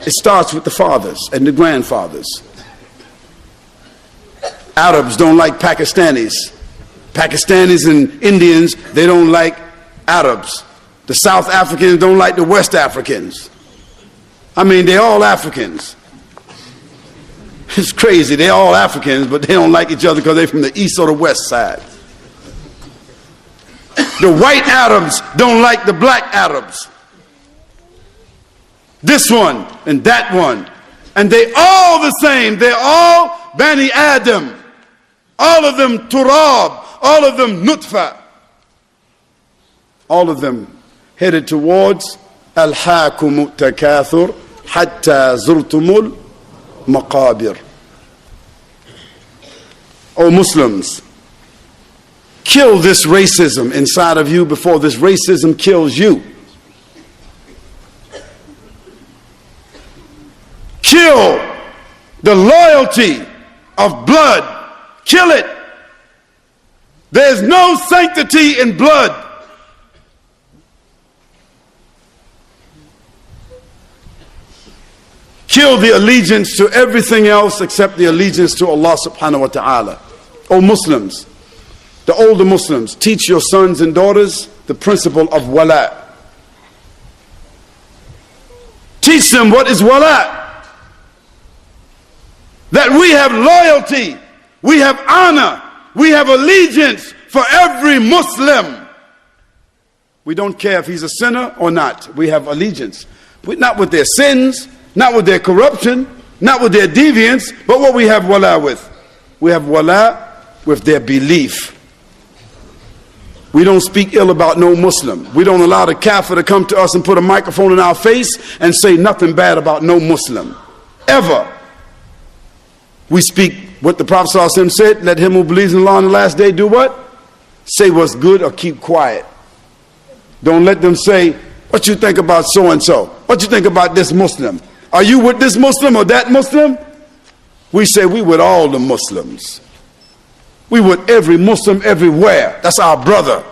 It starts with the fathers and the grandfathers. Arabs don't like Pakistanis. Pakistanis and Indians, they don't like Arabs. The South Africans don't like the West Africans. I mean, they're all Africans. It's crazy. They're all Africans, but they don't like each other because they're from the east or the west side. The white Arabs don't like the black Arabs. This one and that one. And they all the same. They're all Bani Adam. All of them turab. All of them nutfa. All of them headed towards Al-Hakumu Takathur Hatta Zurtumul Maqabir. O Muslims, kill this racism inside of you before this racism kills you. Kill the loyalty of blood. Kill it. There's no sanctity in blood. Kill the allegiance to everything else except the allegiance to Allah subhanahu wa ta'ala. O Muslims, the older Muslims, teach your sons and daughters the principle of wala. Teach them what is wala. That we have loyalty, we have honor, we have allegiance for every Muslim. We don't care if he's a sinner or not. We have allegiance. Not with their sins, not with their corruption, not with their deviance, but what we have wala with. We have wala with their belief. We don't speak ill about no Muslim. We don't allow the kafir to come to us and put a microphone in our face and say nothing bad about no Muslim. Ever. We speak what the Prophet ﷺ said, let him who believes in Allah on the last day do what? Say what's good or keep quiet. Don't let them say, what you think about so-and-so? What you think about this Muslim? Are you with this Muslim or that Muslim? We say we with all the Muslims. We with every Muslim everywhere. That's our brother.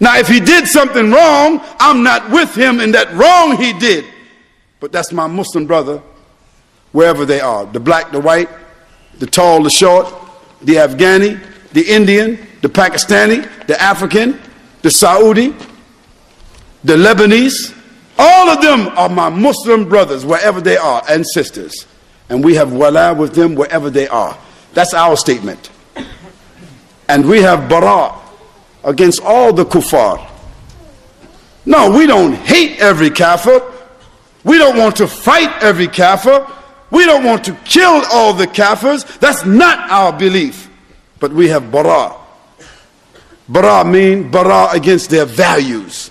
Now if he did something wrong, I'm not with him in that wrong he did. But that's my Muslim brother, wherever they are. The black, the white, the tall, the short, the Afghani, the Indian, the Pakistani, the African, the Saudi, the Lebanese. All of them are my Muslim brothers wherever they are and sisters. And we have wala with them wherever they are. That's our statement. And we have bara against all the kuffar. No, we don't hate every kafir. We don't want to fight every kafir. We don't want to kill all the kafirs. That's not our belief. But we have bara. Bara means bara against their values.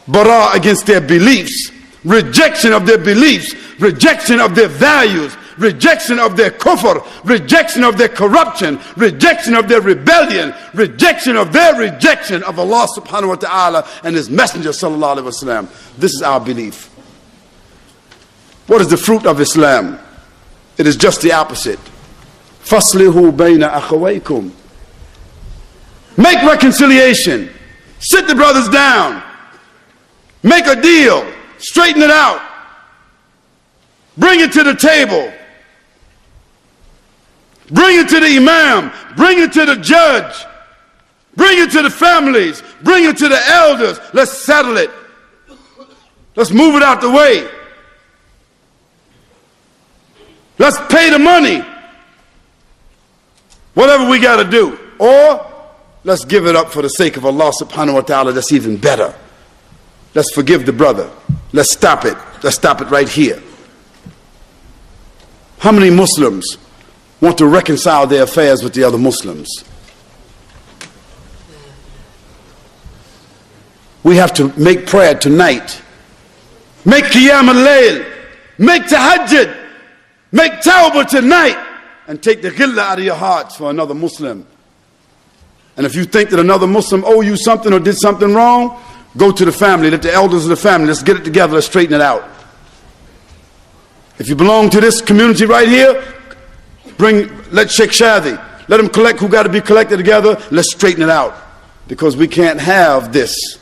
Bara against their beliefs. Rejection of their beliefs. Rejection of their values. Rejection of their kufr. Rejection of their corruption. Rejection of their rebellion. Rejection of their rejection of Allah subhanahu wa ta'ala and His Messenger sallallahu alaihi wasallam. This is our belief. What is the fruit of Islam? It is just the opposite. فَصْلِهُ بَيْنَ أَخَوَيْكُمْ. Make reconciliation. Sit the brothers down. Make a deal. Straighten it out. Bring it to the table. Bring it to the imam. Bring it to the judge. Bring it to the families. Bring it to the elders. Let's settle it. Let's move it out the way. Let's pay the money. Whatever we got to do. Or let's give it up for the sake of Allah subhanahu wa ta'ala. That's even better. Let's forgive the brother. Let's stop it. Let's stop it right here. How many Muslims want to reconcile their affairs with the other Muslims? We have to make prayer tonight. Make qiyam al-layl. Make tahajjud. Make tawbah tonight. And take the ghillah out of your hearts for another Muslim. And if you think that another Muslim owe you something or did something wrong, go to the family. Let the elders of the family, let's get it together. Let's straighten it out. If you belong to this community right here, let Sheikh Shadi, let him collect who got to be collected together. Let's straighten it out. Because we can't have this.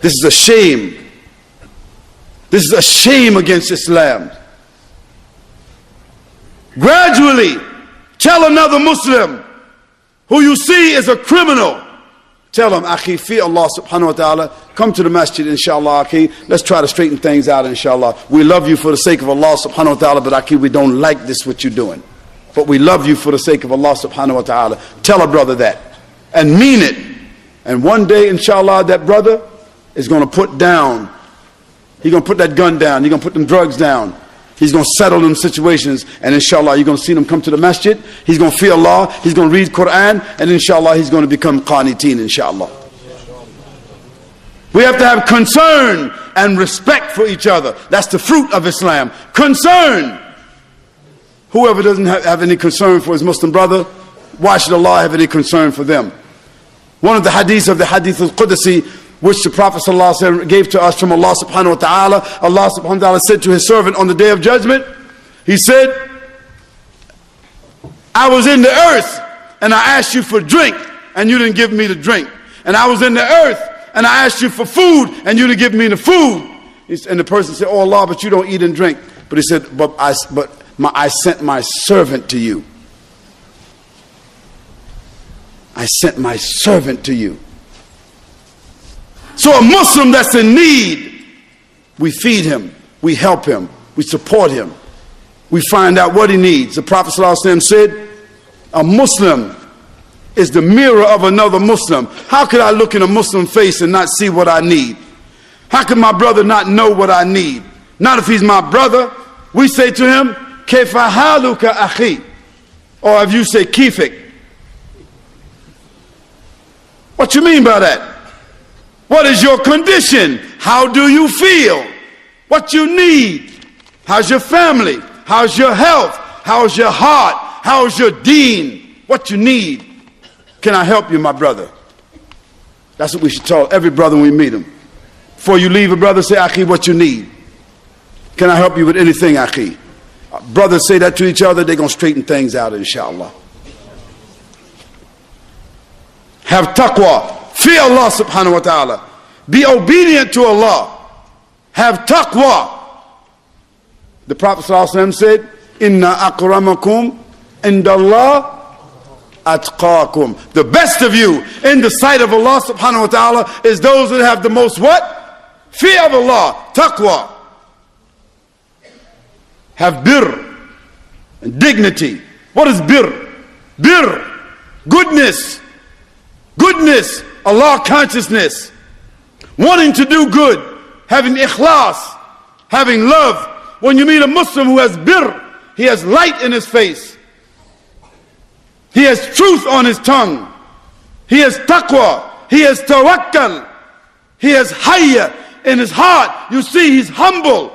This is a shame. This is a shame against Islam. Gradually, tell another Muslim who you see is a criminal, tell him, Akhi, fear Allah subhanahu wa ta'ala, come to the masjid, inshallah, Akhi, let's try to straighten things out, inshallah. We love you for the sake of Allah subhanahu wa ta'ala, but Akhi, we don't like this, what you're doing. But we love you for the sake of Allah subhanahu wa ta'ala. Tell a brother that, and mean it. And one day, inshallah, that brother is going to put down, he's going to put that gun down, he's going to put them drugs down. He's going to settle them situations, and inshallah you're going to see them come to the masjid. He's going to fear Allah, he's going to read Quran, and inshallah he's going to become qaniteen, inshallah. We have to have concern and respect for each other. That's the fruit of Islam. Concern. Whoever doesn't have any concern for his Muslim brother, why should Allah have any concern for them? One of the hadiths of the Hadith al-Qudsi, which the Prophet ﷺ gave to us from Allah subhanahu wa ta'ala, Allah subhanahu wa ta'ala said to his servant on the day of judgment, he said, I was in the earth and I asked you for drink and you didn't give me the drink. And I was in the earth and I asked you for food and you didn't give me the food. And the person said, oh Allah, but you don't eat and drink. But he said, I sent my servant to you. I sent my servant to you. So a Muslim that's in need, we feed him, we help him, we support him, we find out what he needs. The Prophet ﷺ said, a Muslim is the mirror of another Muslim. How could I look in a Muslim face and not see what I need? How can my brother not know what I need? Not if he's my brother. We say to him, Kayfa haluka akhi, or if you say kifik. What you mean by that? What is your condition? How do you feel? What you need? How's your family? How's your health? How's your heart? How's your deen? What you need? Can I help you, my brother? That's what we should tell every brother when we meet him. Before you leave a brother, say, Akhi, what you need? Can I help you with anything, Akhi? Brothers say that to each other, they're going to straighten things out, inshallah. Have taqwa. Fear Allah subhanahu wa ta'ala. Be obedient to Allah. Have taqwa. The Prophet ﷺ said, Inna akramakum indallah atqakum. The best of you in the sight of Allah subhanahu wa ta'ala is those that have the most what? Fear of Allah. Taqwa. Have birr and dignity. What is birr? Birr. Goodness. Goodness. Allah consciousness, wanting to do good, having ikhlas, having love. When you meet a Muslim who has birr, he has light in his face, he has truth on his tongue, he has taqwa, he has tawakkal, he has hayya in his heart. You see, he's humble.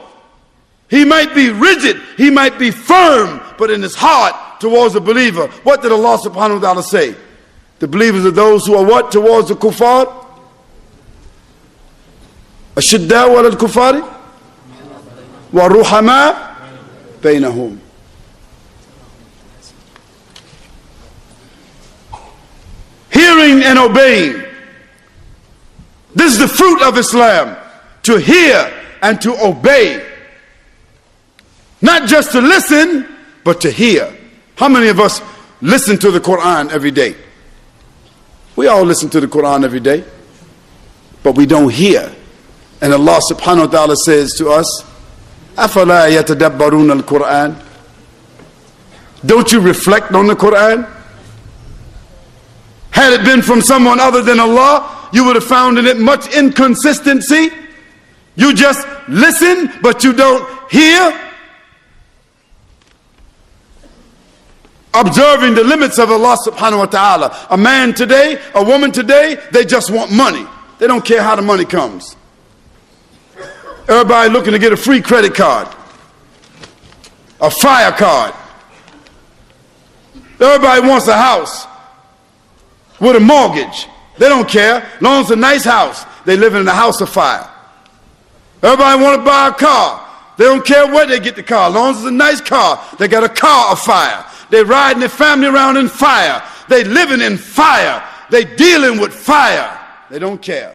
He might be rigid, he might be firm, but in his heart towards the believer, what did Allah subhanahu wa ta'ala say? The believers are those who are what towards the kuffar? Ashiddaw ala al-kuffari wa ruhama bainahum. Hearing and obeying. This is the fruit of Islam. To hear and to obey. Not just to listen, but to hear. How many of us listen to the Quran every day? We all listen to the Quran every day, but we don't hear. And Allah subhanahu wa ta'ala says to us, أَفَلَا يَتَدَبَّرُونَ الْقُرْآنِ. Don't you reflect on the Quran? Had it been from someone other than Allah, you would have found in it much inconsistency. You just listen, but you don't hear. Observing the limits of Allah subhanahu wa ta'ala. A man today, a woman today, they just want money. They don't care how the money comes. Everybody looking to get a free credit card, a fire card. Everybody wants a house with a mortgage. They don't care. As long as it's a nice house, they live in a house of fire. Everybody want to buy a car. They don't care where they get the car. As long as it's a nice car, they got a car of fire. They riding their family around in fire. They living in fire. They dealing with fire. They don't care.